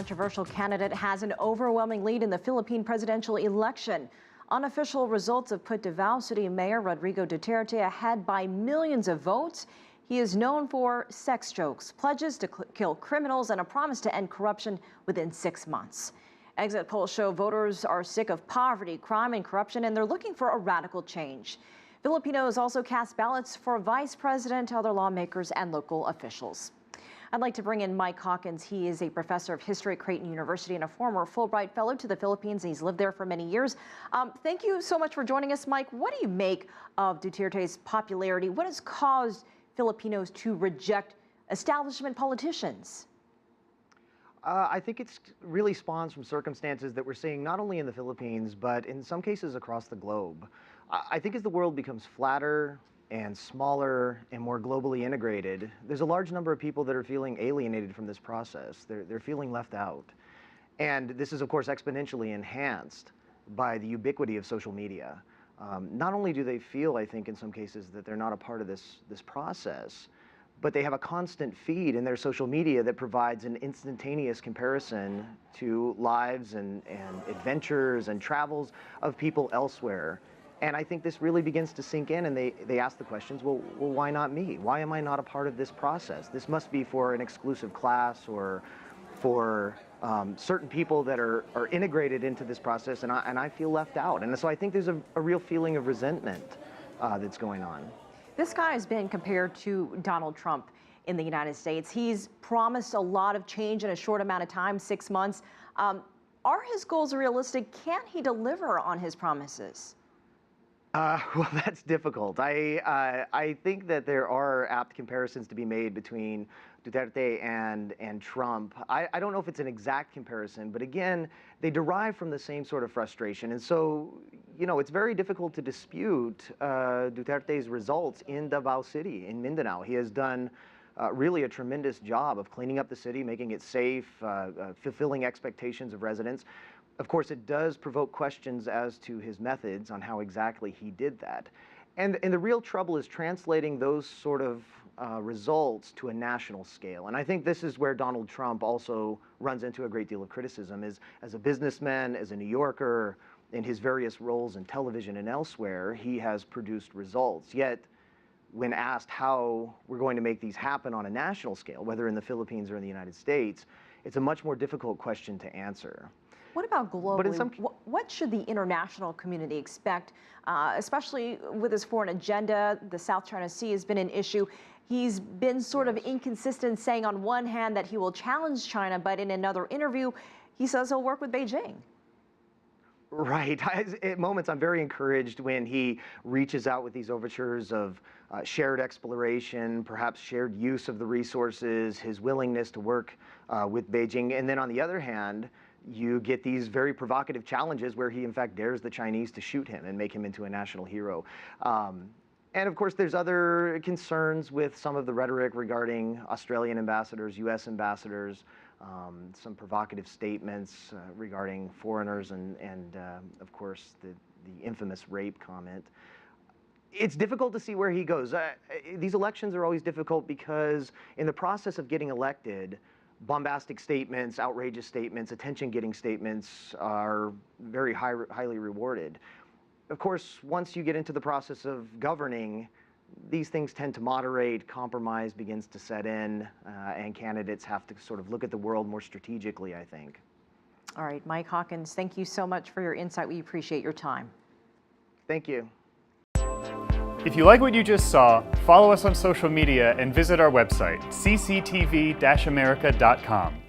Controversial candidate has an overwhelming lead in the Philippine presidential election. Unofficial results have put Davao City Mayor Rodrigo Duterte ahead by millions of votes. He is known for sex jokes, pledges to kill criminals, and a promise to end corruption within 6 months. Exit polls show voters are sick of poverty, crime, and corruption, and they're looking for a radical change. Filipinos also cast ballots for vice president, other lawmakers, and local officials. I'd like to bring in Mike Hawkins. He is a professor of history at Creighton University and a former Fulbright Fellow to the Philippines. He's lived there for many years. Thank you so much for joining us, Mike. What do you make of Duterte's popularity? What has caused Filipinos to reject establishment politicians? I think it really spawns from circumstances that we're seeing not only in the Philippines, but in some cases across the globe. I think as the world becomes flatter and smaller and more globally integrated, there's a large number of people that are feeling alienated from this process. They're feeling left out. And this is, of course, exponentially enhanced by the ubiquity of social media. Not only do they feel, I think, in some cases that they're not a part of this process, but they have a constant feed in their social media that provides an instantaneous comparison to lives and adventures and travels of people elsewhere. And I think this really begins to sink in, and they ask the questions, well, why not me? Why am I not a part of this process? This must be for an exclusive class or for certain people that are integrated into this process, and I feel left out. And so I think there's a real feeling of resentment that's going on. This guy has been compared to Donald Trump in the United States. He's promised a lot of change in a short amount of time, 6 months. Are his goals realistic? Can he deliver on his promises? Well, that's difficult. I think that there are apt comparisons to be made between Duterte and Trump. I don't know if it's an exact comparison, but again, they derive from the same sort of frustration. And so, you know, it's very difficult to dispute Duterte's results in Davao City, in Mindanao. He has done really a tremendous job of cleaning up the city, making it safe, fulfilling expectations of residents. Of course, it does provoke questions as to his methods on how exactly he did that. And the real trouble is translating those sort of results to a national scale. And I think this is where Donald Trump also runs into a great deal of criticism, is as a businessman, as a New Yorker, in his various roles in television and elsewhere, he has produced results. Yet, when asked how we're going to make these happen on a national scale, whether in the Philippines or in the United States, it's a much more difficult question to answer. What about globally? What should the international community expect, especially with his foreign agenda? The South China Sea has been an issue. He's been sort of inconsistent, saying on one hand that he will challenge China, but in another interview, he says he'll work with Beijing. Right. At moments, I'm very encouraged when he reaches out with these overtures of shared exploration, perhaps shared use of the resources, his willingness to work with Beijing. And then on the other hand, you get these very provocative challenges where he, in fact, dares the Chinese to shoot him and make him into a national hero. And of course, there's other concerns with some of the rhetoric regarding Australian ambassadors, U.S. ambassadors, some provocative statements regarding foreigners, and of course, the infamous rape comment. It's difficult to see where he goes. These elections are always difficult because in the process of getting elected, bombastic statements, outrageous statements, attention-getting statements are very highly rewarded. Of course, once you get into the process of governing, these things tend to moderate, compromise begins to set in, and candidates have to sort of look at the world more strategically, I think. All right, Mike Hawkins, thank you so much for your insight. We appreciate your time. Thank you. If you like what you just saw, follow us on social media and visit our website, cctv-america.com.